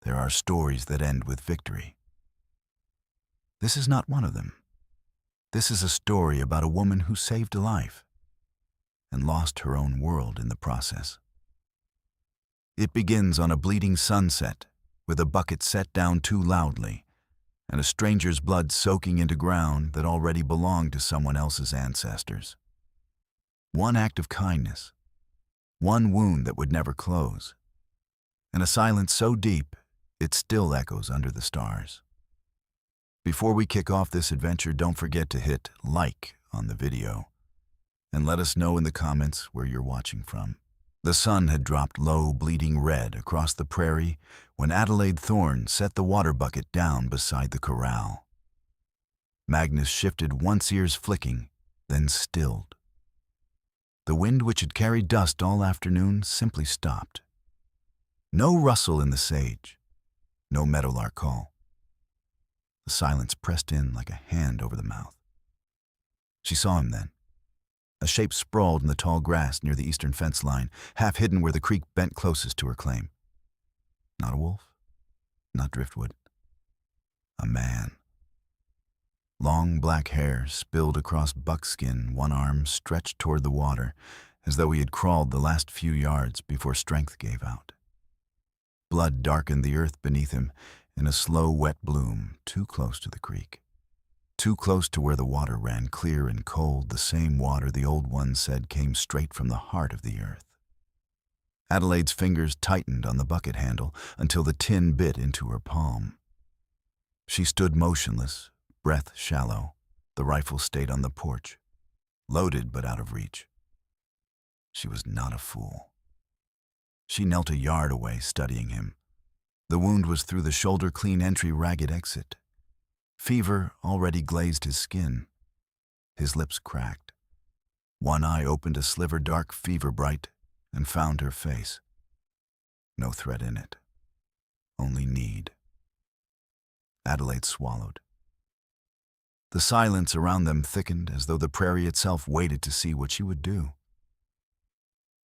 there are stories that end with victory. This is not one of them. This is a story about a woman who saved a life and lost her own world in the process. It begins on a bleeding sunset with a bucket set down too loudly and a stranger's blood soaking into ground that already belonged to someone else's ancestors. One act of kindness, one wound that would never close, and a silence so deep it still echoes under the stars. Before we kick off this adventure, don't forget to hit like on the video and let us know in the comments where you're watching from. The sun had dropped low, bleeding red across the prairie when Adelaide Thorne set the water bucket down beside the corral. Magnus shifted, once ears flicking, then stilled. The wind, which had carried dust all afternoon, simply stopped. No rustle in the sage, no meadowlark call. The silence pressed in like a hand over the mouth. She saw him then. A shape sprawled in the tall grass near the eastern fence line, half hidden where the creek bent closest to her claim. Not a wolf, not driftwood. A man. Long black hair spilled across buckskin, one arm stretched toward the water, as though he had crawled the last few yards before strength gave out. Blood darkened the earth beneath him in a slow, wet bloom, too close to the creek. Too close to where the water ran clear and cold, the same water the old one said came straight from the heart of the earth. Adelaide's fingers tightened on the bucket handle until the tin bit into her palm. She stood motionless, breath shallow. The rifle stayed on the porch, loaded but out of reach. She was not a fool. She knelt a yard away, studying him. The wound was through the shoulder, clean entry, ragged exit. Fever already glazed his skin. His lips cracked. One eye opened a sliver, dark, fever bright, and found her face. No threat in it. Only need. Adelaide swallowed. The silence around them thickened as though the prairie itself waited to see what she would do.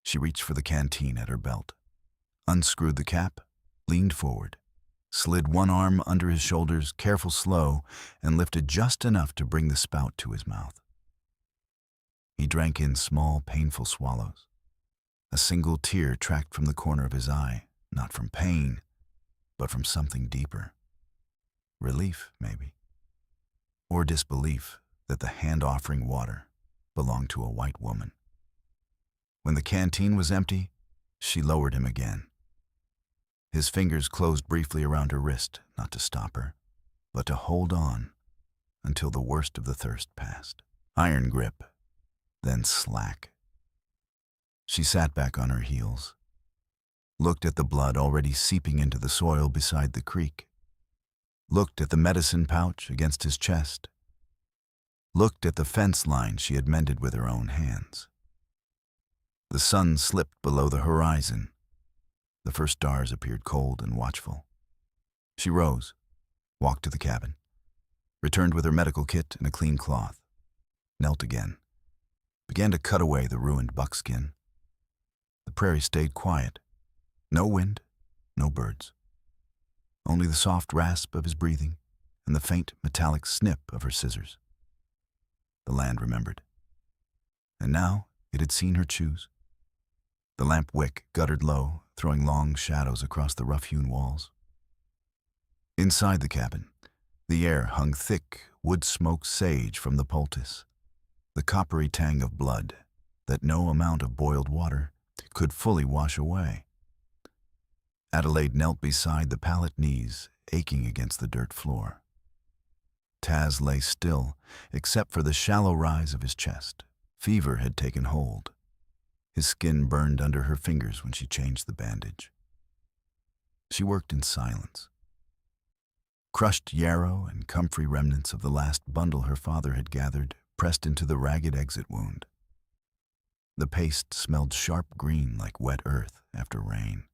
She reached for the canteen at her belt, unscrewed the cap, leaned forward, slid one arm under his shoulders, careful, slow, and lifted just enough to bring the spout to his mouth. He drank in small, painful swallows. A single tear tracked from the corner of his eye, not from pain, but from something deeper. Relief, maybe. Or disbelief that the hand offering water belonged to a white woman. When the canteen was empty, she lowered him again. His fingers closed briefly around her wrist, not to stop her, but to hold on until the worst of the thirst passed. Iron grip, then slack. She sat back on her heels, looked at the blood already seeping into the soil beside the creek, looked at the medicine pouch against his chest, looked at the fence line she had mended with her own hands. The sun slipped below the horizon. The first stars appeared cold and watchful. She rose, walked to the cabin, returned with her medical kit and a clean cloth, knelt again, began to cut away the ruined buckskin. The prairie stayed quiet. No wind, no birds. Only the soft rasp of his breathing and the faint metallic snip of her scissors. The land remembered. And now it had seen her choose. The lamp wick guttered low, throwing long shadows across the rough-hewn walls. Inside the cabin, the air hung thick, wood-smoked sage from the poultice, the coppery tang of blood that no amount of boiled water could fully wash away. Adelaide knelt beside the pallet knees, aching against the dirt floor. Taz lay still, except for the shallow rise of his chest. Fever had taken hold. His skin burned under her fingers when she changed the bandage. She worked in silence. Crushed yarrow and comfrey remnants of the last bundle her father had gathered pressed into the ragged exit wound. The paste smelled sharp green like wet earth after rain.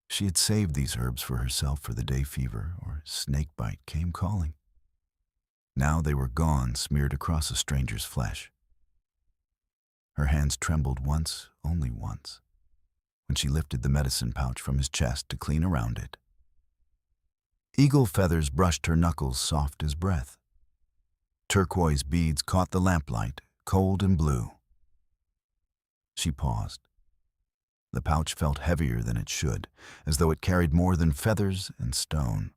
She had saved these herbs for herself for the day fever or snakebite came calling. Now they were gone, smeared across a stranger's flesh. Her hands trembled once, only once, when she lifted the medicine pouch from his chest to clean around it. Eagle feathers brushed her knuckles soft as breath. Turquoise beads caught the lamplight, cold and blue. She paused. The pouch felt heavier than it should, as though it carried more than feathers and stone.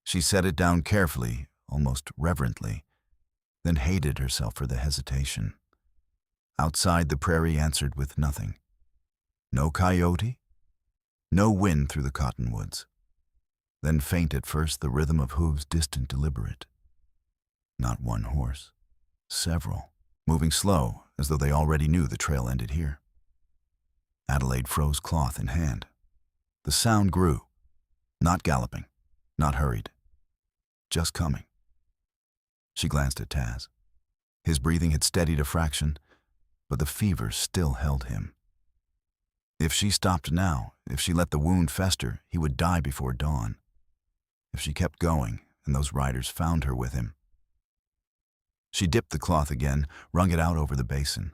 She set it down carefully, almost reverently, then hated herself for the hesitation. Outside, the prairie answered with nothing. No coyote, no wind through the cottonwoods. Then faint at first, the rhythm of hooves distant, deliberate. Not one horse, several, moving slow, as though they already knew the trail ended here. Adelaide froze, cloth in hand. The sound grew, not galloping, not hurried, just coming. She glanced at Taz. His breathing had steadied a fraction, but the fever still held him. If she stopped now, if she let the wound fester, he would die before dawn. If she kept going, and those riders found her with him. She dipped the cloth again, wrung it out over the basin.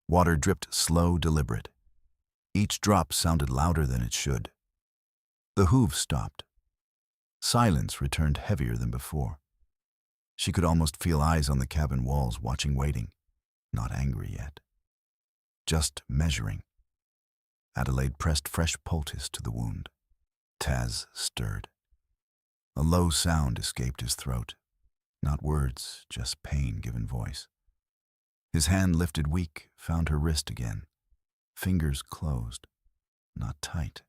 Water dripped slow, deliberate. Each drop sounded louder than it should. The hooves stopped. Silence returned heavier than before. She could almost feel eyes on the cabin walls watching, waiting. Not angry yet. Just measuring. Adelaide pressed fresh poultice to the wound. Taz stirred. A low sound escaped his throat. Not words, just pain given voice. His hand lifted weak, found her wrist again. Fingers closed. Not tight.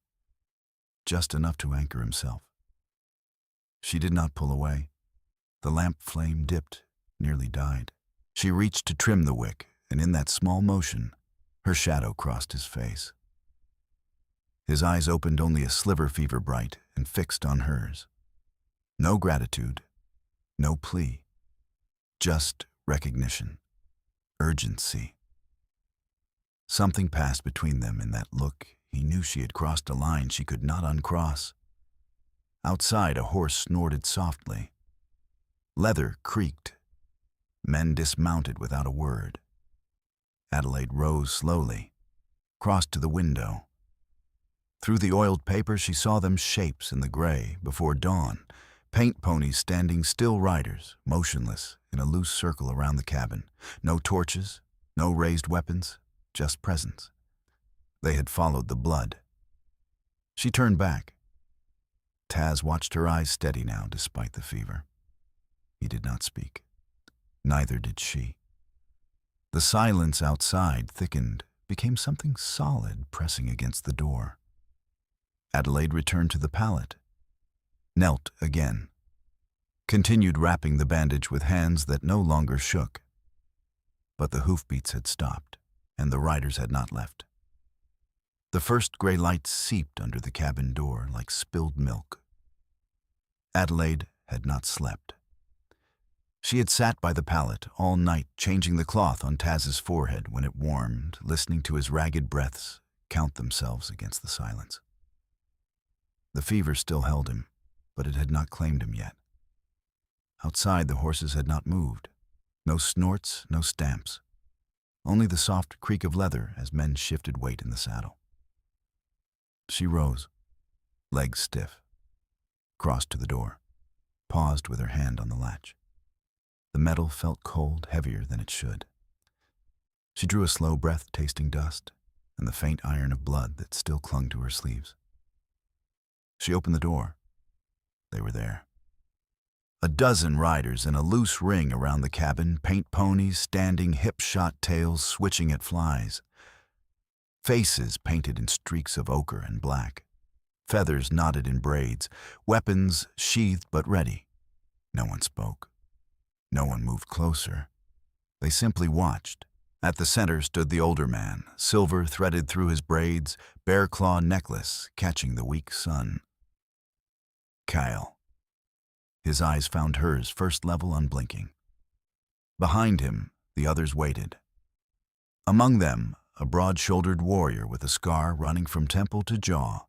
Just enough to anchor himself. She did not pull away. The lamp flame dipped, nearly died. She reached to trim the wick, and in that small motion, her shadow crossed his face. His eyes opened only a sliver fever bright and fixed on hers. No gratitude, no plea, just recognition, urgency. Something passed between them in that look. He knew she had crossed a line she could not uncross. Outside, a horse snorted softly. Leather creaked. Men dismounted without a word. Adelaide rose slowly, crossed to the window. Through the oiled paper, she saw them shapes in the gray before dawn. Paint ponies standing still, riders, motionless, in a loose circle around the cabin. No torches, no raised weapons, just presence. They had followed the blood. She turned back. Taz watched her eyes steady now, despite the fever. He did not speak. Neither did she. The silence outside thickened, became something solid pressing against the door. Adelaide returned to the pallet. Knelt again. Continued wrapping the bandage with hands that no longer shook. But the hoofbeats had stopped, and the riders had not left. The first gray light seeped under the cabin door like spilled milk. Adelaide had not slept. She had sat by the pallet all night, changing the cloth on Taz's forehead when it warmed, listening to his ragged breaths count themselves against the silence. The fever still held him, but it had not claimed him yet. Outside, the horses had not moved. No snorts, no stamps. Only the soft creak of leather as men shifted weight in the saddle. She rose, legs stiff, crossed to the door, paused with her hand on the latch. The metal felt cold, heavier than it should. She drew a slow breath, tasting dust and the faint iron of blood that still clung to her sleeves. She opened the door. They were there. A dozen riders in a loose ring around the cabin, paint ponies standing, hip-shot tails switching at flies. Faces painted in streaks of ochre and black. Feathers knotted in braids, weapons sheathed but ready. No one spoke. No one moved closer. They simply watched. At the center stood the older man, silver threaded through his braids, bear claw necklace catching the weak sun. Kyle. His eyes found hers, first level, unblinking. Behind him, the others waited. Among them, a broad-shouldered warrior with a scar running from temple to jaw.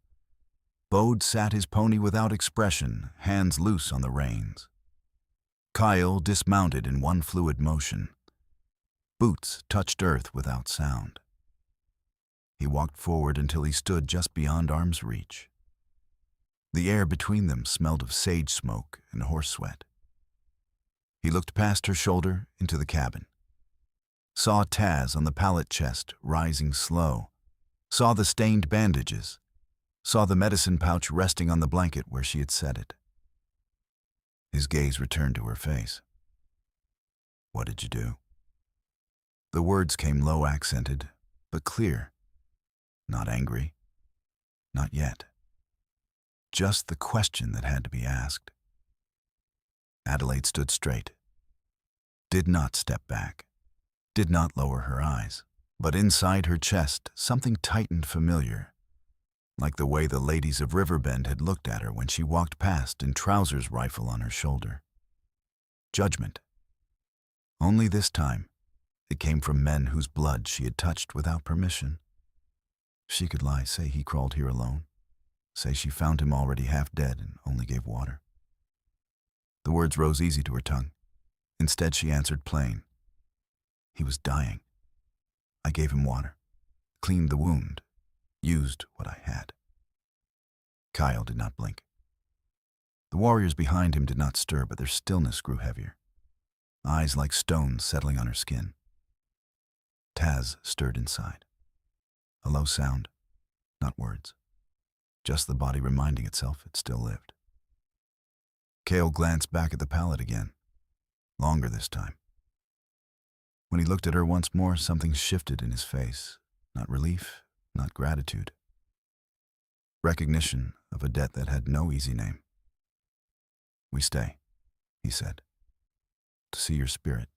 Bode sat his pony without expression, hands loose on the reins. Kyle dismounted in one fluid motion. Boots touched earth without sound. He walked forward until he stood just beyond arm's reach. The air between them smelled of sage smoke and horse sweat. He looked past her shoulder into the cabin. Saw Taz on the pallet chest, rising slow. Saw the stained bandages. Saw the medicine pouch resting on the blanket where she had set it. His gaze returned to her face. "What did you do?" The words came low-accented, but clear. Not angry. Not yet. Just the question that had to be asked. Adelaide stood straight. Did not step back. Did not lower her eyes. But inside her chest, something tightened familiar, like the way the ladies of Riverbend had looked at her when she walked past in trousers rifle on her shoulder. Judgment. Only this time, it came from men whose blood she had touched without permission. She could lie, say he crawled here alone, say she found him already half dead and only gave water. The words rose easy to her tongue. Instead, she answered plain. He was dying. I gave him water, cleaned the wound, used what I had. Kyle did not blink. The warriors behind him did not stir, but their stillness grew heavier, eyes like stones settling on her skin. Taz stirred inside. A low sound, not words, just the body reminding itself it still lived. Cale glanced back at the pallet again, longer this time. When he looked at her once more, something shifted in his face, not relief, not gratitude. Recognition of a debt that had no easy name. "We stay," he said, "to see your spirit."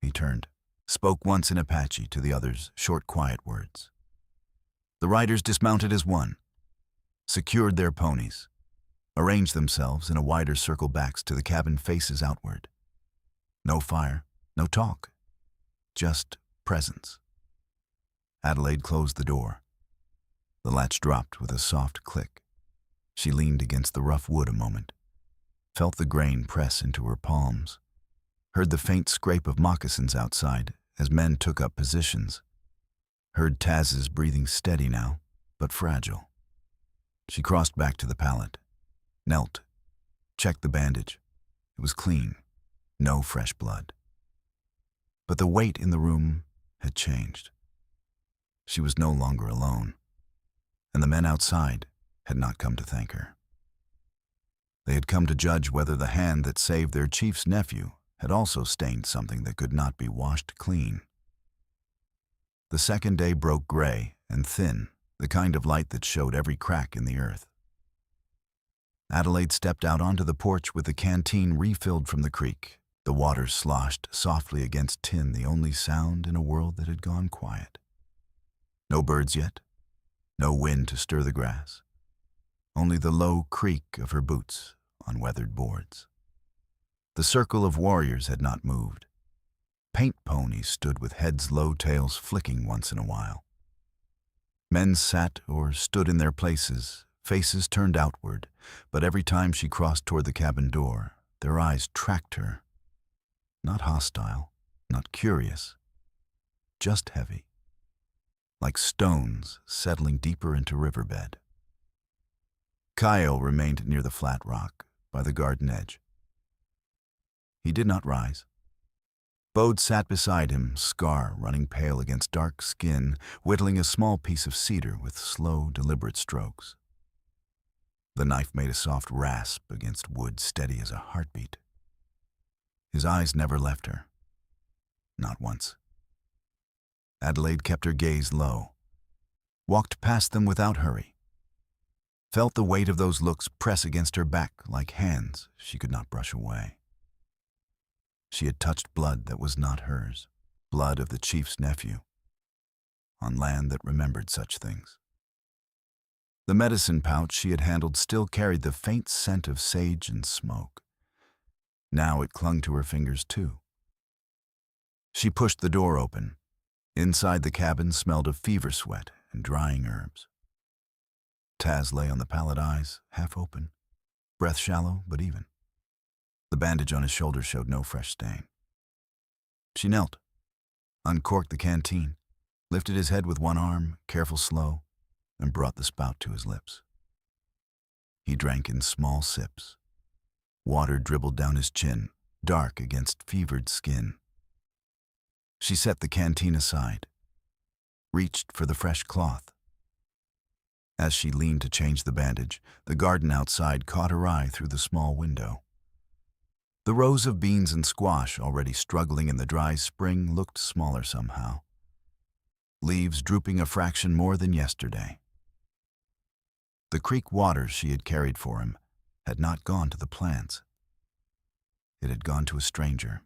He turned, spoke once in Apache to the others, short, quiet words. The riders dismounted as one, secured their ponies, arranged themselves in a wider circle, backs to the cabin, faces outward. No fire, no talk, just presence. Adelaide closed the door. The latch dropped with a soft click. She leaned against the rough wood a moment, felt the grain press into her palms, heard the faint scrape of moccasins outside as men took up positions, heard Taz's breathing steady now, but fragile. She crossed back to the pallet, knelt, checked the bandage. It was clean, no fresh blood. But the weight in the room had changed. She was no longer alone, and the men outside had not come to thank her. They had come to judge whether the hand that saved their chief's nephew had also stained something that could not be washed clean. The second day broke gray and thin, the kind of light that showed every crack in the earth. Adelaide stepped out onto the porch with the canteen refilled from the creek. The water sloshed softly against tin, the only sound in a world that had gone quiet. No birds yet, no wind to stir the grass, only the low creak of her boots on weathered boards. The circle of warriors had not moved. Paint ponies stood with heads low, tails flicking once in a while. Men sat or stood in their places, faces turned outward, but every time she crossed toward the cabin door, their eyes tracked her. Not hostile, not curious, just heavy, like stones settling deeper into riverbed. Kyle remained near the flat rock by the garden edge. He did not rise. Bode sat beside him, scar running pale against dark skin, whittling a small piece of cedar with slow, deliberate strokes. The knife made a soft rasp against wood, steady as a heartbeat. His eyes never left her. Not once. Adelaide kept her gaze low, walked past them without hurry, felt the weight of those looks press against her back like hands she could not brush away. She had touched blood that was not hers, blood of the chief's nephew, on land that remembered such things. The medicine pouch she had handled still carried the faint scent of sage and smoke. Now it clung to her fingers too. She pushed the door open. Inside the cabin smelled of fever sweat and drying herbs. Taz lay on the pallet, eyes half open, breath shallow but even. The bandage on his shoulder showed no fresh stain. She knelt, uncorked the canteen, lifted his head with one arm, careful, slow, and brought the spout to his lips. He drank in small sips. Water dribbled down his chin, dark against fevered skin. She set the canteen aside, reached for the fresh cloth. As she leaned to change the bandage, the garden outside caught her eye through the small window. The rows of beans and squash, already struggling in the dry spring, looked smaller somehow, leaves drooping a fraction more than yesterday. The creek water she had carried for him had not gone to the plants. It had gone to a stranger.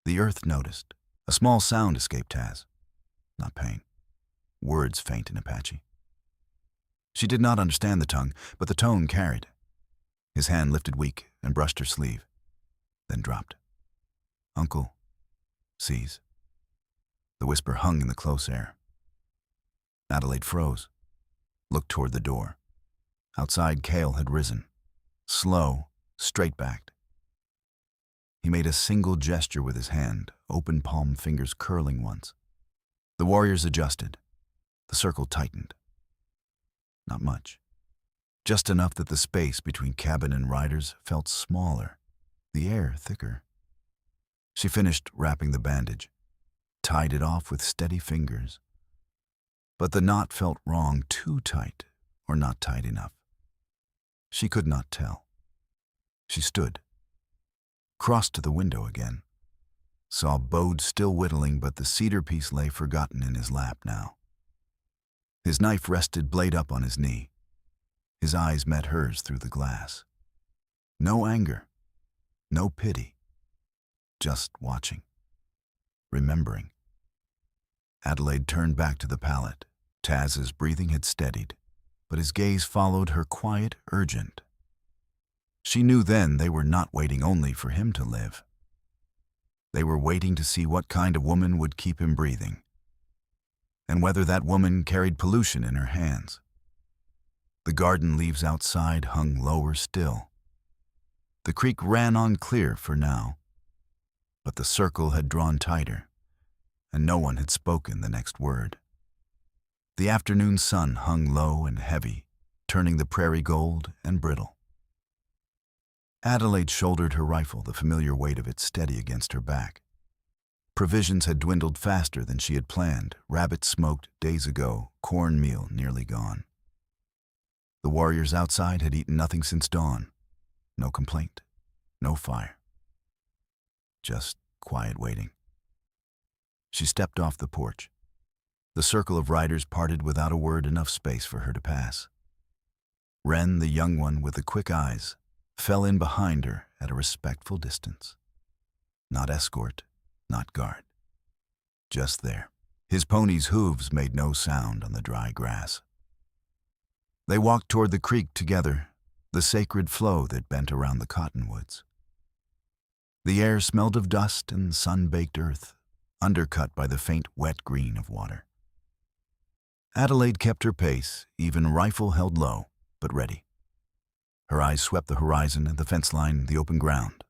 The earth noticed. A small sound escaped Taz. Not pain. Words faint in Apache. She did not understand the tongue, but the tone carried. His hand lifted weak and brushed her sleeve, then dropped. Uncle sees. The whisper hung in the close air. Adelaide froze, looked toward the door. Outside, Cale had risen, slow, straight-backed. He made a single gesture with his hand, open palm fingers curling once. The warriors adjusted. The circle tightened. Not much. Just enough that the space between cabin and riders felt smaller, the air thicker. She finished wrapping the bandage, tied it off with steady fingers. But the knot felt wrong, too tight or not tight enough. She could not tell. She stood, crossed to the window again, saw Bode still whittling, but the cedar piece lay forgotten in his lap now. His knife rested blade up on his knee. His eyes met hers through the glass. No anger, no pity, just watching, remembering. Adelaide turned back to the pallet. Taz's breathing had steadied, but his gaze followed her, quiet, urgent. She knew then they were not waiting only for him to live. They were waiting to see what kind of woman would keep him breathing, and whether that woman carried pollution in her hands. The garden leaves outside hung lower still. The creek ran on clear for now, but the circle had drawn tighter, and no one had spoken the next word. The afternoon sun hung low and heavy, turning the prairie gold and brittle. Adelaide shouldered her rifle, the familiar weight of it steady against her back. Provisions had dwindled faster than she had planned, rabbit smoked days ago, cornmeal nearly gone. The warriors outside had eaten nothing since dawn. No complaint, no fire. Just quiet waiting. She stepped off the porch. The circle of riders parted without a word, enough space for her to pass. Wren, the young one with the quick eyes, fell in behind her at a respectful distance. Not escort, not guard. Just there. His pony's hooves made no sound on the dry grass. They walked toward the creek together, the sacred flow that bent around the cottonwoods. The air smelled of dust and sun-baked earth, undercut by the faint wet green of water. Adelaide kept her pace, even rifle held low, but ready. Her eyes swept the horizon and the fence line, the open ground.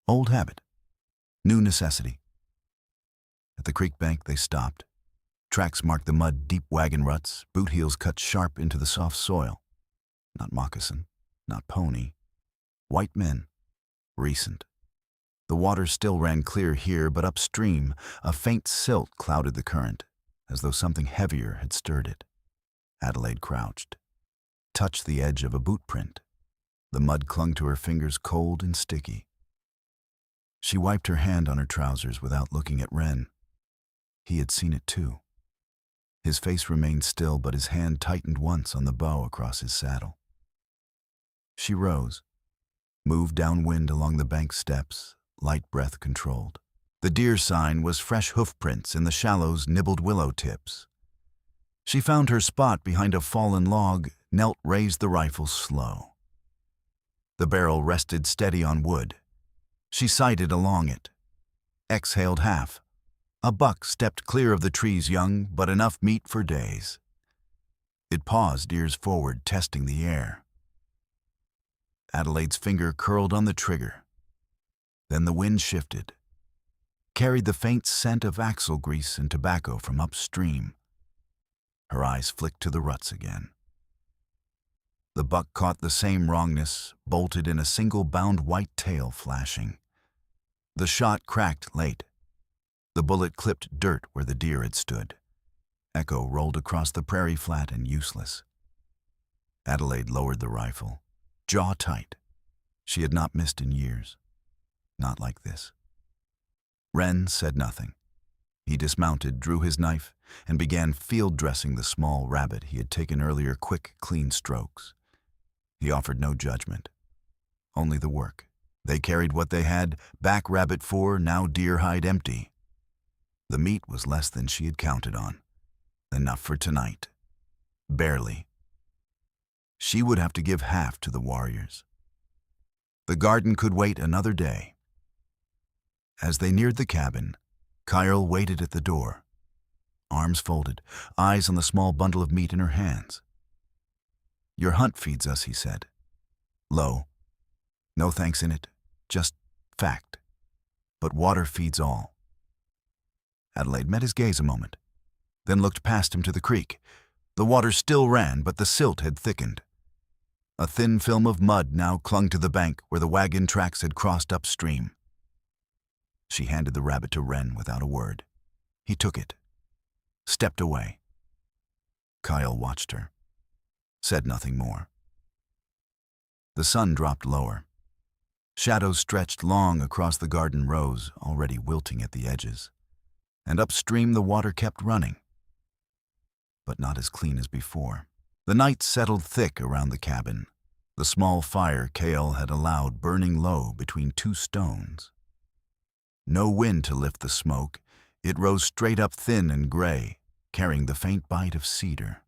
Old habit, new necessity. At the creek bank they stopped. Tracks marked the mud, deep wagon ruts, boot heels cut sharp into the soft soil. Not moccasin, not pony. White men, recent. The water still ran clear here, but upstream, a faint silt clouded the current, as though something heavier had stirred it. Adelaide crouched, touched the edge of a boot print. The mud clung to her fingers, cold and sticky. She wiped her hand on her trousers without looking at Wren. He had seen it too. His face remained still, but his hand tightened once on the bow across his saddle. She rose, moved downwind along the bank steps, light breath controlled. The deer sign was fresh hoof prints in the shallows, nibbled willow tips. She found her spot behind a fallen log, knelt, raised the rifle slow. The barrel rested steady on wood. She sighted along it, exhaled half. A buck stepped clear of the trees, young, but enough meat for days. It paused, ears forward, testing the air. Adelaide's finger curled on the trigger. Then the wind shifted. carried the faint scent of axle grease and tobacco from upstream. Her eyes flicked to the ruts again. The buck caught the same wrongness, bolted in a single bound, white tail flashing. The shot cracked late. The bullet clipped dirt where the deer had stood. Echo rolled across the prairie flat and useless. Adelaide lowered the rifle, jaw tight. She had not missed in years. Not like this. Wren said nothing. He dismounted, drew his knife, and began field dressing the small rabbit he had taken earlier, quick, clean strokes. He offered no judgment, only the work. They carried what they had, back rabbit 4, now deer hide empty. The meat was less than she had counted on. Enough for tonight. Barely. She would have to give half to the warriors. The garden could wait another day. As they neared the cabin, Kyle waited at the door, arms folded, eyes on the small bundle of meat in her hands. "Your hunt feeds us," he said. Low. No thanks in it, just fact. But water feeds all. Adelaide met his gaze a moment, then looked past him to the creek. The water still ran, but the silt had thickened. A thin film of mud now clung to the bank where the wagon tracks had crossed upstream. She handed the rabbit to Wren without a word. He took it, stepped away. Kyle watched her, said nothing more. The sun dropped lower. Shadows stretched long across the garden rows, already wilting at the edges. And upstream the water kept running, but not as clean as before. The night settled thick around the cabin, the small fire Kale had allowed burning low between two stones. No wind to lift the smoke, it rose straight up thin and gray, carrying the faint bite of cedar.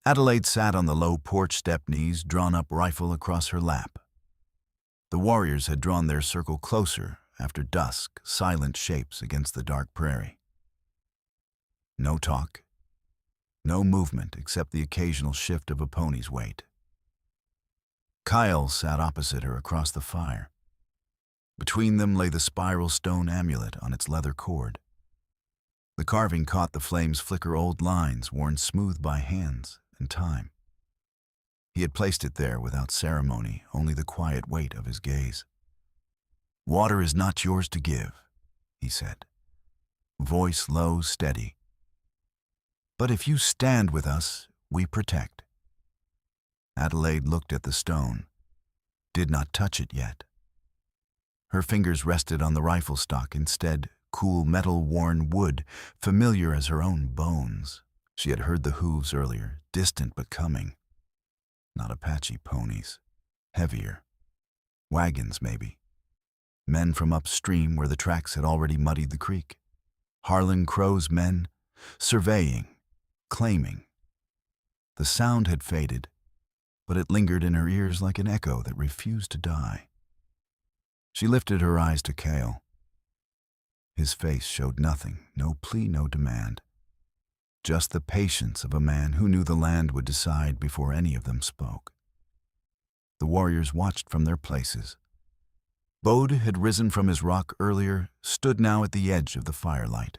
Adelaide sat on the low porch step knees, drawn up rifle across her lap. The warriors had drawn their circle closer after dusk, silent shapes against the dark prairie. No talk, no movement except the occasional shift of a pony's weight. Kyle sat opposite her across the fire. Between them lay the spiral stone amulet on its leather cord. The carving caught the flame's flicker old lines worn smooth by hands and time. He had placed it there without ceremony, only the quiet weight of his gaze. "Water is not yours to give," he said, voice low, steady. "But if you stand with us, we protect." Adelaide looked at the stone, did not touch it yet. Her fingers rested on the rifle stock instead, cool metal-worn wood, familiar as her own bones. She had heard the hooves earlier, distant but coming. Not Apache ponies. Heavier. Wagons, maybe. Men from upstream where the tracks had already muddied the creek. Harlan Crow's men, surveying, claiming. The sound had faded, but it lingered in her ears like an echo that refused to die. She lifted her eyes to Kale. His face showed nothing, no plea, no demand. Just the patience of a man who knew the land would decide before any of them spoke. The warriors watched from their places. Bode had risen from his rock earlier, stood now at the edge of the firelight.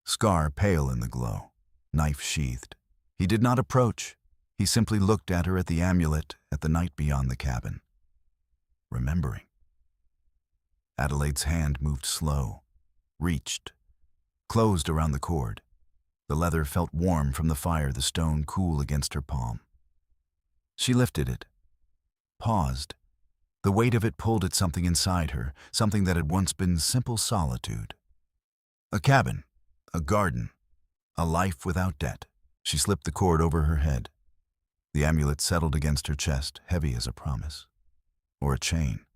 Scar pale in the glow, knife sheathed. He did not approach. He simply looked at her, at the amulet, at the night beyond the cabin. Remembering. Adelaide's hand moved slow, reached, closed around the cord. The leather felt warm from the fire, the stone cool against her palm. She lifted it, paused. The weight of it pulled at something inside her, something that had once been simple solitude. A cabin, a garden, a life without debt. She slipped the cord over her head. The amulet settled against her chest, heavy as a promise, or a chain.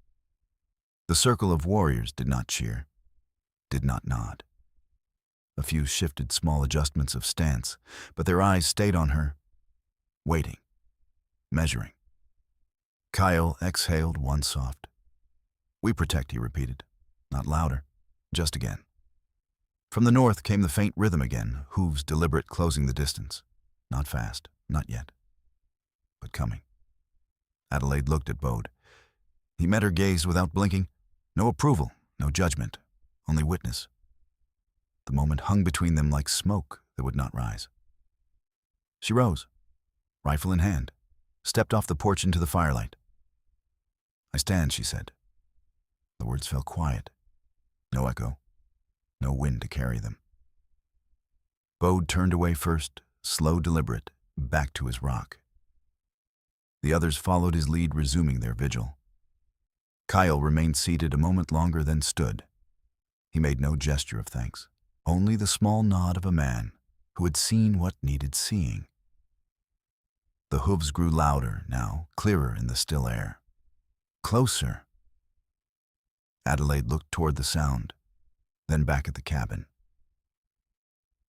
The circle of warriors did not cheer, did not nod. A few shifted small adjustments of stance, but their eyes stayed on her, waiting, measuring. Kyle exhaled one soft. "We protect," he repeated, not louder, just again. From the north came the faint rhythm again, hooves deliberate, closing the distance. Not fast, not yet, but coming. Adelaide looked at Bode. He met her gaze without blinking. No approval, no judgment, only witness. The moment hung between them like smoke that would not rise. She rose, rifle in hand, stepped off the porch into the firelight. "I stand," she said. The words fell quiet. No echo, no wind to carry them. Bode turned away first, slow, deliberate, back to his rock. The others followed his lead, resuming their vigil. Kyle remained seated a moment longer, then stood. He made no gesture of thanks, only the small nod of a man who had seen what needed seeing. The hooves grew louder now, clearer in the still air. Closer. Adelaide looked toward the sound, then back at the cabin.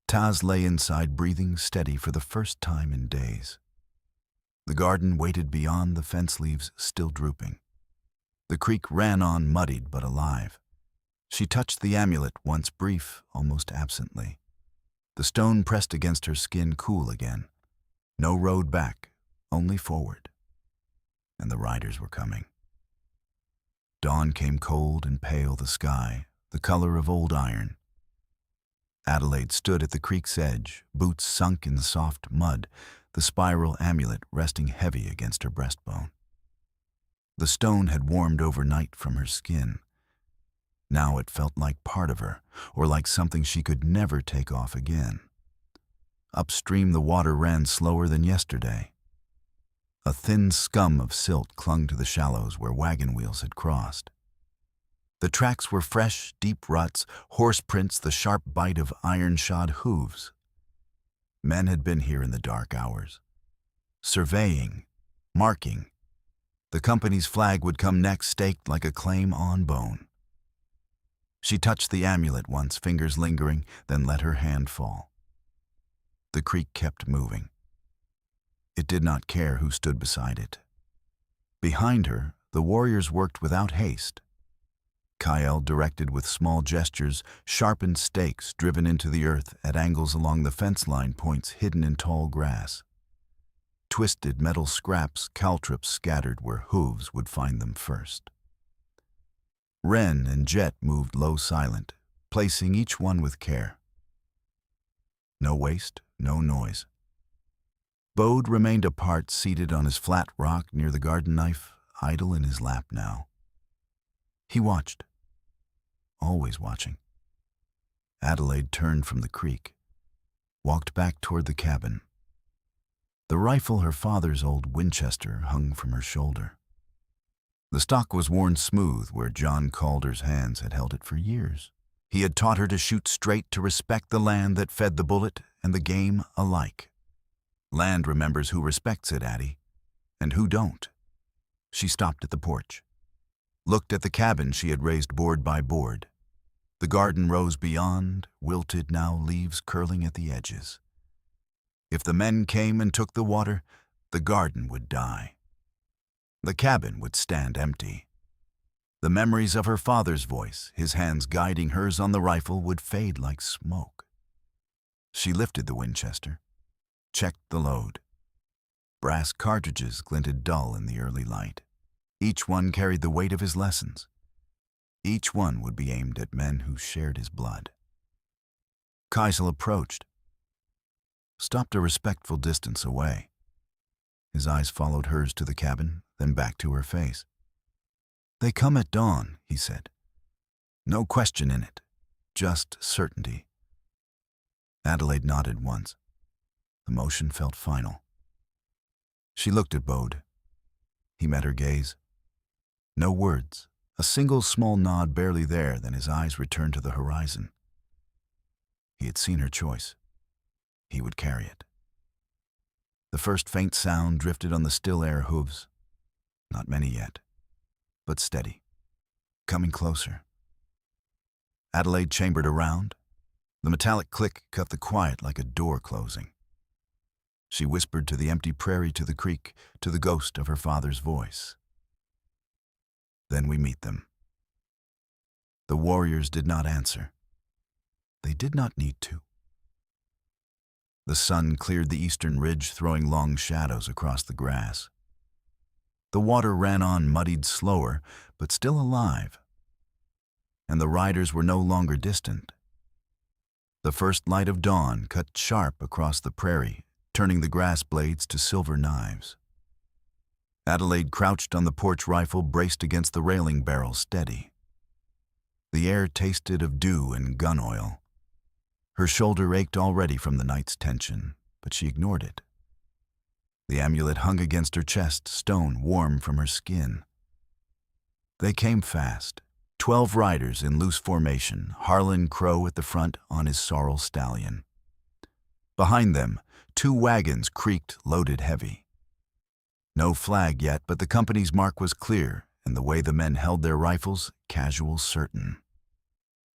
Taz lay inside, breathing steady for the first time in days. The garden waited beyond the fence leaves, still drooping. The creek ran on, muddied but alive. She touched the amulet, once brief, almost absently. The stone pressed against her skin, cool again. No road back, only forward. And the riders were coming. Dawn came cold and pale, the sky, the color of old iron. Adelaide stood at the creek's edge, boots sunk in the soft mud, the spiral amulet resting heavy against her breastbone. The stone had warmed overnight from her skin. Now it felt like part of her, or like something she could never take off again. Upstream the water ran slower than yesterday. A thin scum of silt clung to the shallows where wagon wheels had crossed. The tracks were fresh, deep ruts, horse prints, the sharp bite of iron-shod hooves. Men had been here in the dark hours, surveying, marking. The company's flag would come next, staked like a claim on bone. She touched the amulet once, fingers lingering, then let her hand fall. The creek kept moving. It did not care who stood beside it. Behind her, the warriors worked without haste. Kyle directed with small gestures, sharpened stakes driven into the earth at angles along the fence line points hidden in tall grass. Twisted metal scraps, caltrops scattered where hooves would find them first. Wren and Jet moved low, silent, placing each one with care. No waste, no noise. Bode remained apart, seated on his flat rock near the garden knife, idle in his lap now. He watched, always watching. Adelaide turned from the creek, walked back toward the cabin. The rifle, her father's old Winchester, hung from her shoulder. The stock was worn smooth where John Calder's hands had held it for years. He had taught her to shoot straight, to respect the land that fed the bullet and the game alike. Land remembers who respects it, Addie, and who don't. She stopped at the porch, looked at the cabin she had raised board by board. The garden rose beyond, wilted now, leaves curling at the edges. If the men came and took the water, the garden would die. The cabin would stand empty. The memories of her father's voice, his hands guiding hers on the rifle, would fade like smoke. She lifted the Winchester, checked the load. Brass cartridges glinted dull in the early light. Each one carried the weight of his lessons. Each one would be aimed at men who shared his blood. Kaisel approached, stopped a respectful distance away. His eyes followed hers to the cabin, then back to her face. "They come at dawn," he said. "No question in it, just certainty." Adelaide nodded once. The motion felt final. She looked at Bode. He met her gaze. No words, a single small nod barely there, then his eyes returned to the horizon. He had seen her choice. He would carry it. The first faint sound drifted on the still air hooves. Not many yet, but steady, coming closer. Adelaide chambered around. The metallic click cut the quiet like a door closing. She whispered to the empty prairie, to the creek, to the ghost of her father's voice. Then we meet them. The warriors did not answer. They did not need to. The sun cleared the eastern ridge, throwing long shadows across the grass. The water ran on, muddied slower, but still alive. and the riders were no longer distant. The first light of dawn cut sharp across the prairie, turning the grass blades to silver knives. Adelaide crouched on the porch rifle, braced against the railing barrel, steady. The air tasted of dew and gun oil. Her shoulder ached already from the night's tension, but she ignored it. The amulet hung against her chest, stone warm from her skin. They came fast, 12 riders in loose formation, Harlan Crow at the front on his sorrel stallion. Behind them, 2 wagons creaked, loaded heavy. No flag yet, but the company's mark was clear, and the way the men held their rifles, casual, certain.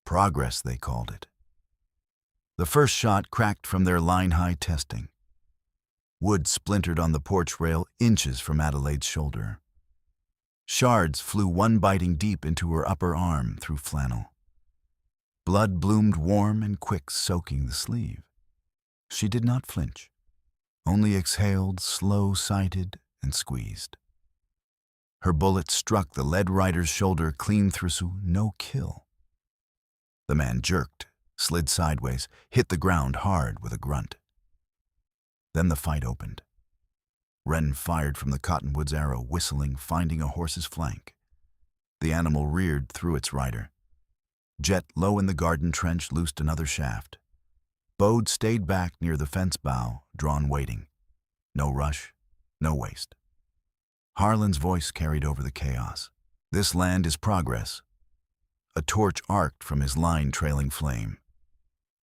Progress, they called it. The first shot cracked from their line-high testing. Wood splintered on the porch rail inches from Adelaide's shoulder. Shards flew, one biting deep into her upper arm through flannel. Blood bloomed warm and quick, soaking the sleeve. She did not flinch, only exhaled, slow-sighted, and squeezed. Her bullet struck the lead rider's shoulder clean through, no kill. The man jerked, slid sideways, hit the ground hard with a grunt. Then the fight opened. Wren fired from the cottonwood's arrow, whistling, finding a horse's flank. The animal reared through its rider. Jet, low in the garden trench, loosed another shaft. Bode stayed back near the fence bow, drawn waiting. No rush, no waste. Harlan's voice carried over the chaos. This land is progress. A torch arced from his line-trailing flame.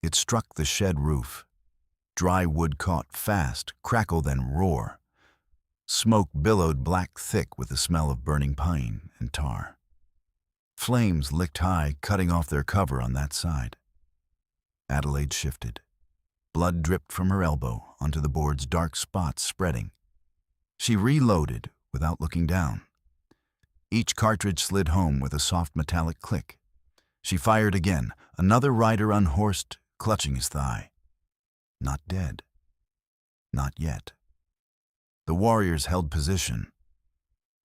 It struck the shed roof. Dry wood caught fast, crackle then roar. Smoke billowed black thick with the smell of burning pine and tar. Flames licked high, cutting off their cover on that side. Adelaide shifted. Blood dripped from her elbow onto the board's dark spots spreading. She reloaded without looking down. Each cartridge slid home with a soft metallic click. She fired again, another rider unhorsed, clutching his thigh. Not dead. Not yet. The warriors held position.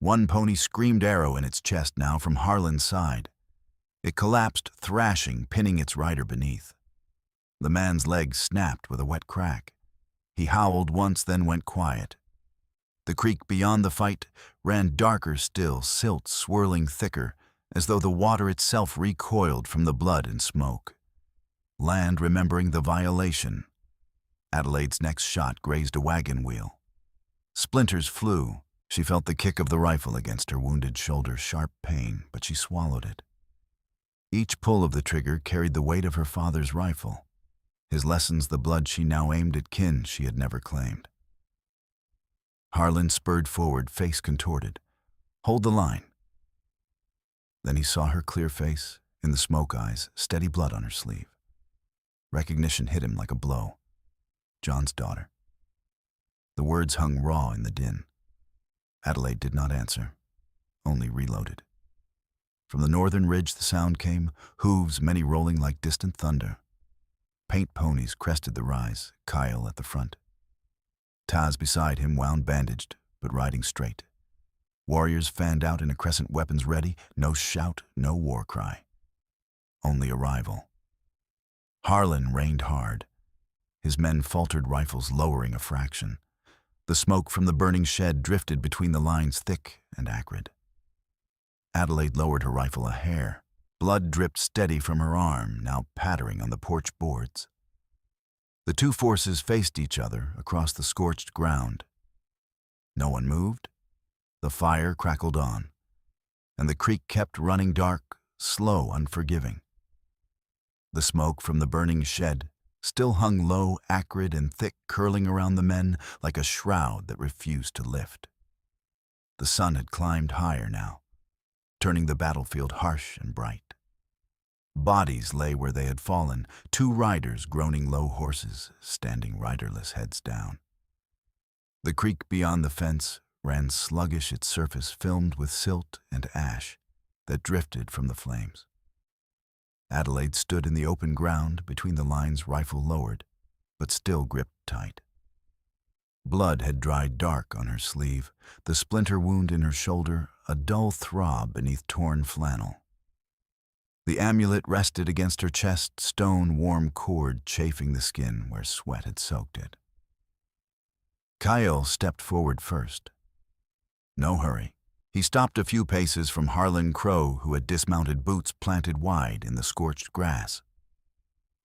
One pony screamed arrow in its chest now from Harlan's side. It collapsed, thrashing, pinning its rider beneath. The man's leg snapped with a wet crack. He howled once, then went quiet. The creek beyond the fight ran darker still, silt swirling thicker, as though the water itself recoiled from the blood and smoke. Land remembering the violation. Adelaide's next shot grazed a wagon wheel. Splinters flew. She felt the kick of the rifle against her wounded shoulder, sharp pain, but she swallowed it. Each pull of the trigger carried the weight of her father's rifle. His lessons the blood she now aimed at kin she had never claimed. Harlan spurred forward, face contorted. Hold the line. Then he saw her clear face, in the smoke eyes, steady blood on her sleeve. Recognition hit him like a blow. John's daughter. The words hung raw in the din. Adelaide did not answer, only reloaded. From the northern ridge the sound came, hooves many rolling like distant thunder. Paint ponies crested the rise, Kyle at the front. Taz beside him, wound bandaged, but riding straight. Warriors fanned out in a crescent, weapons ready, no shout, no war cry. Only arrival. Harlan reined hard. His men faltered, rifles lowering a fraction. The smoke from the burning shed drifted between the lines, thick and acrid. Adelaide lowered her rifle a hair. Blood dripped steady from her arm, now pattering on the porch boards. The two forces faced each other across the scorched ground. No one moved. The fire crackled on, and the creek kept running dark, slow, unforgiving. The smoke from the burning shed still hung low, acrid and thick, curling around the men like a shroud that refused to lift. The sun had climbed higher now, turning the battlefield harsh and bright. Bodies lay where they had fallen, two riders groaning, low horses standing riderless, heads down. The creek beyond the fence ran sluggish, its surface filmed with silt and ash that drifted from the flames. Adelaide stood in the open ground between the lines, rifle lowered, but still gripped tight. Blood had dried dark on her sleeve, the splinter wound in her shoulder a dull throb beneath torn flannel. The amulet rested against her chest, stone warm cord chafing the skin where sweat had soaked it. Kyle stepped forward first. No hurry. He stopped a few paces from Harlan Crow, who had dismounted, boots planted wide in the scorched grass.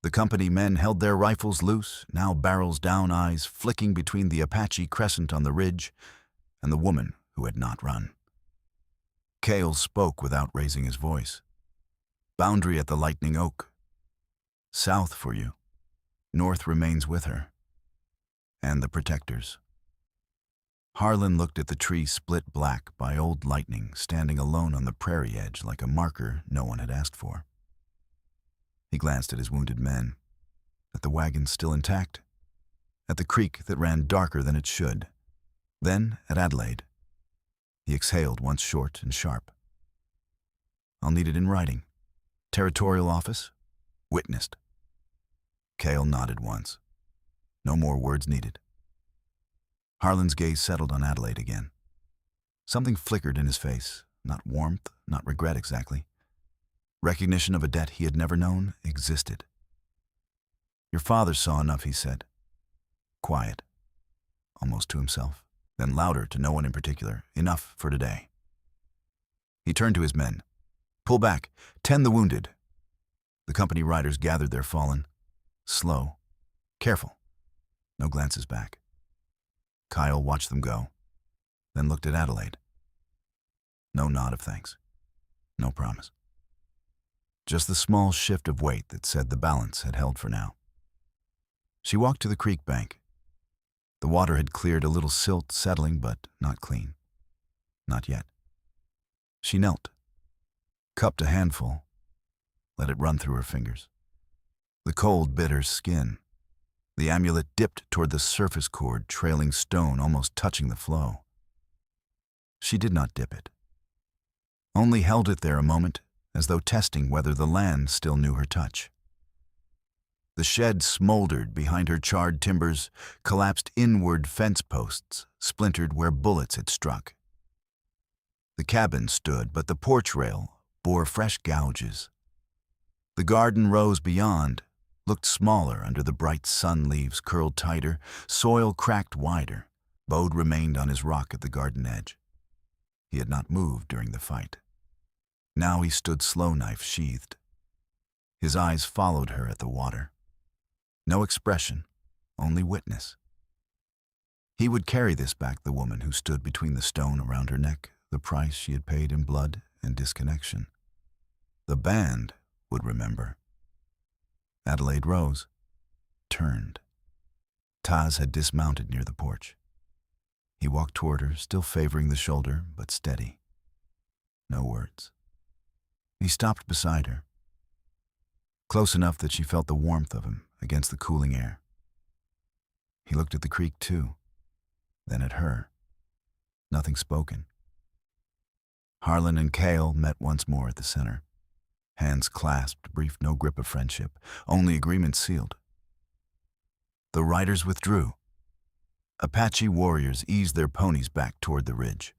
The company men held their rifles loose, now barrels down, eyes flicking between the Apache crescent on the ridge and the woman who had not run. Cale spoke without raising his voice. Boundary at the Lightning Oak. South for you. North remains with her. And the protectors. Harlan looked at the tree split black by old lightning, standing alone on the prairie edge like a marker no one had asked for. He glanced at his wounded men, at the wagon still intact, at the creek that ran darker than it should, then at Adelaide. He exhaled once short and sharp. I'll need it in writing. Territorial office? Witnessed. Cale nodded once. No more words needed. Harlan's gaze settled on Adelaide again. Something flickered in his face, not warmth, not regret exactly. Recognition of a debt he had never known existed. Your father saw enough, he said. Quiet, almost to himself, then louder to no one in particular. Enough for today. He turned to his men. Pull back, tend the wounded. The company riders gathered their fallen. Slow, careful, no glances back. Kyle watched them go, then looked at Adelaide. No nod of thanks, no promise. Just the small shift of weight that said the balance had held for now. She walked to the creek bank. The water had cleared, a little silt settling, but not clean. Not yet. She knelt, cupped a handful, let it run through her fingers. The cold bit her skin. The amulet dipped toward the surface cord, trailing stone, almost touching the flow. She did not dip it, only held it there a moment, as though testing whether the land still knew her touch. The shed smoldered behind her charred timbers, collapsed inward fence posts, splintered where bullets had struck. The cabin stood, but the porch rail bore fresh gouges. The garden rose beyond, looked smaller under the bright sun leaves curled tighter, soil cracked wider. Bode remained on his rock at the garden edge. He had not moved during the fight. Now he stood slow knife sheathed. His eyes followed her at the water. No expression, only witness. He would carry this back, the woman who stood between the stone around her neck, the price she had paid in blood and disconnection. The band would remember. Adelaide rose, turned. Taz had dismounted near the porch. He walked toward her, still favoring the shoulder, but steady. No words. He stopped beside her, close enough that she felt the warmth of him against the cooling air. He looked at the creek too, then at her. Nothing spoken. Harlan and Cale met once more at the center. Hands clasped, brief, no grip of friendship, only agreement sealed. The riders withdrew. Apache warriors eased their ponies back toward the ridge.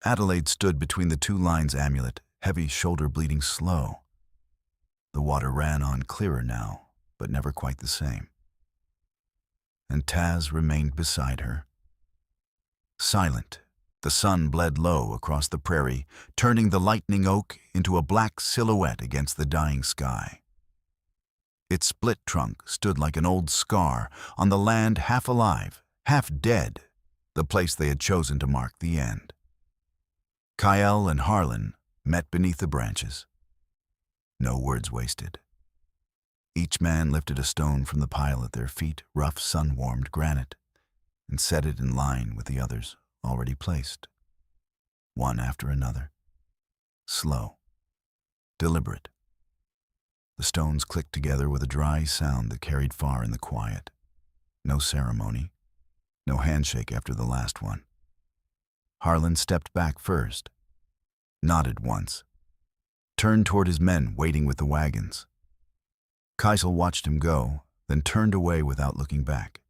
Adelaide stood between the two lines, amulet, heavy shoulder bleeding slow. The water ran on clearer now, but never quite the same. And Taz remained beside her. Silent, the sun bled low across the prairie, turning the Lightning Oak into a black silhouette against the dying sky. Its split trunk stood like an old scar on the land, half alive, half dead, the place they had chosen to mark the end. Kyle and Harlan met beneath the branches. No words wasted. Each man lifted a stone from the pile at their feet, rough, sun-warmed granite, and set it in line with the others already placed, one after another. Slow, deliberate. The stones clicked together with a dry sound that carried far in the quiet. No ceremony, no handshake after the last one. Harlan stepped back first, nodded once, turned toward his men waiting with the wagons. Kaisel watched him go, then turned away without looking back.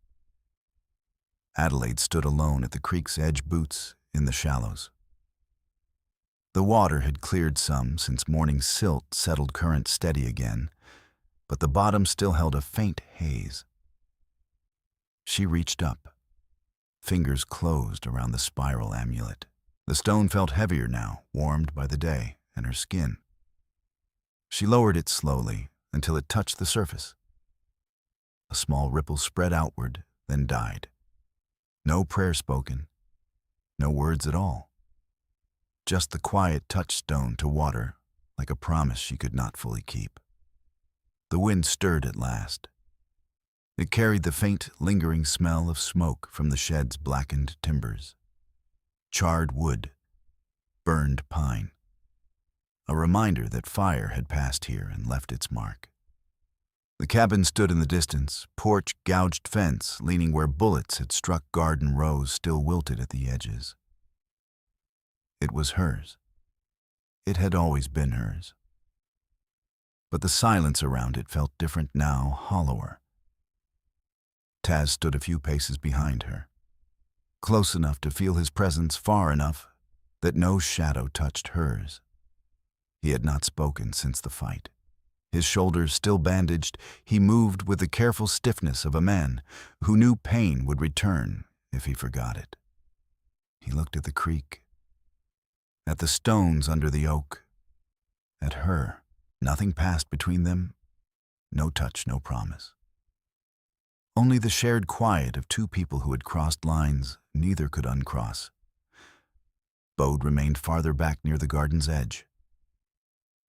Adelaide stood alone at the creek's edge, boots in the shallows. The water had cleared some since morning silt settled current steady again, but the bottom still held a faint haze. She reached up. Fingers closed around the spiral amulet. The stone felt heavier now, warmed by the day and her skin. She lowered it slowly until it touched the surface. A small ripple spread outward, then died. No prayer spoken, no words at all. Just the quiet touchstone to water, like a promise she could not fully keep. The wind stirred at last. It carried the faint, lingering smell of smoke from the shed's blackened timbers. Charred wood, burned pine. A reminder that fire had passed here and left its mark. The cabin stood in the distance, porch gouged fence leaning where bullets had struck garden rows still wilted at the edges. It was hers. It had always been hers. But the silence around it felt different now, hollower. Taz stood a few paces behind her, close enough to feel his presence, far enough that no shadow touched hers. He had not spoken since the fight. His shoulders still bandaged, he moved with the careful stiffness of a man who knew pain would return if he forgot it. He looked at the creek, at the stones under the oak, at her. Nothing passed between them, no touch, no promise. Only the shared quiet of two people who had crossed lines neither could uncross. Bode remained farther back near the garden's edge.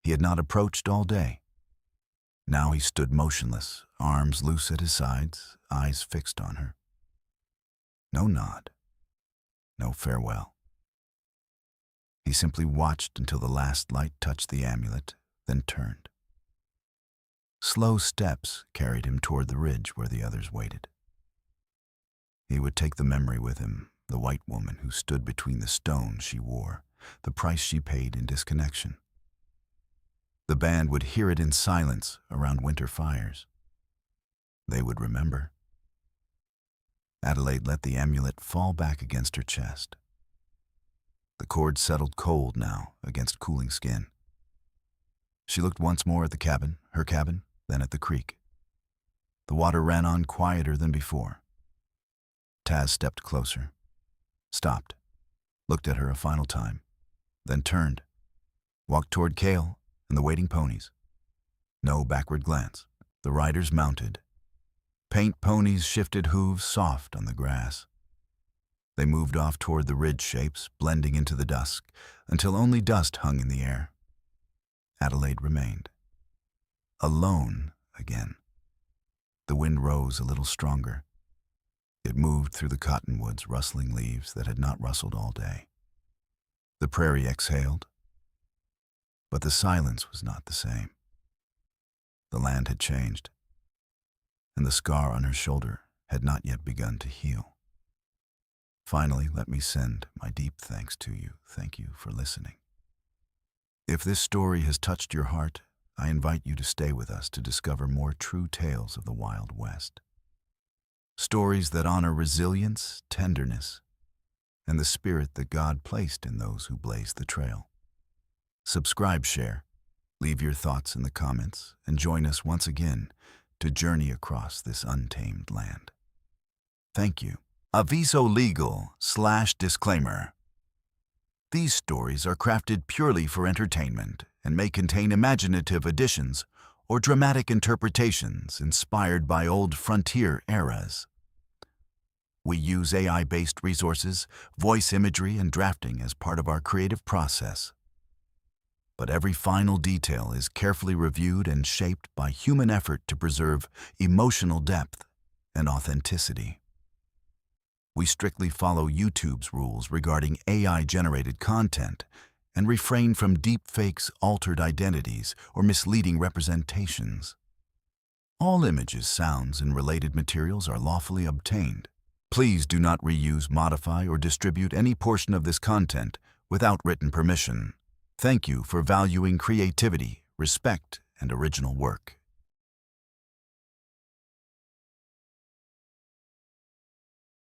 He had not approached all day. Now he stood motionless, arms loose at his sides, eyes fixed on her. No nod, no farewell. He simply watched until the last light touched the amulet, then turned. Slow steps carried him toward the ridge where the others waited. He would take the memory with him, the white woman who stood between the stone she wore, the price she paid in disconnection. The band would hear it in silence around winter fires. They would remember. Adelaide let the amulet fall back against her chest. The cord settled cold now against cooling skin. She looked once more at the cabin, her cabin, then at the creek. The water ran on quieter than before. Taz stepped closer, stopped, looked at her a final time, then turned, walked toward Cale and the waiting ponies. No backward glance. The riders mounted. Paint ponies shifted hooves soft on the grass. They moved off toward the ridge shapes, blending into the dusk, until only dust hung in the air. Adelaide remained. Alone again. The wind rose a little stronger. It moved through the cottonwoods, rustling leaves that had not rustled all day. The prairie exhaled, but the silence was not the same. The land had changed, and the scar on her shoulder had not yet begun to heal. Finally, let me send my deep thanks to you. Thank you for listening. If this story has touched your heart, I invite you to stay with us to discover more true tales of the Wild West. Stories that honor resilience, tenderness, and the spirit that God placed in those who blaze the trail. Subscribe, share, leave your thoughts in the comments, and join us once again to journey across this untamed land. Thank you. Aviso Legal/Disclaimer. These stories are crafted purely for entertainment and may contain imaginative additions or dramatic interpretations inspired by old frontier eras. We use AI-based resources, voice imagery, and drafting as part of our creative process. But every final detail is carefully reviewed and shaped by human effort to preserve emotional depth and authenticity. We strictly follow YouTube's rules regarding AI-generated content and refrain from deepfakes, altered identities, or misleading representations. All images, sounds, and related materials are lawfully obtained. Please do not reuse, modify, or distribute any portion of this content without written permission. Thank you for valuing creativity, respect, and original work.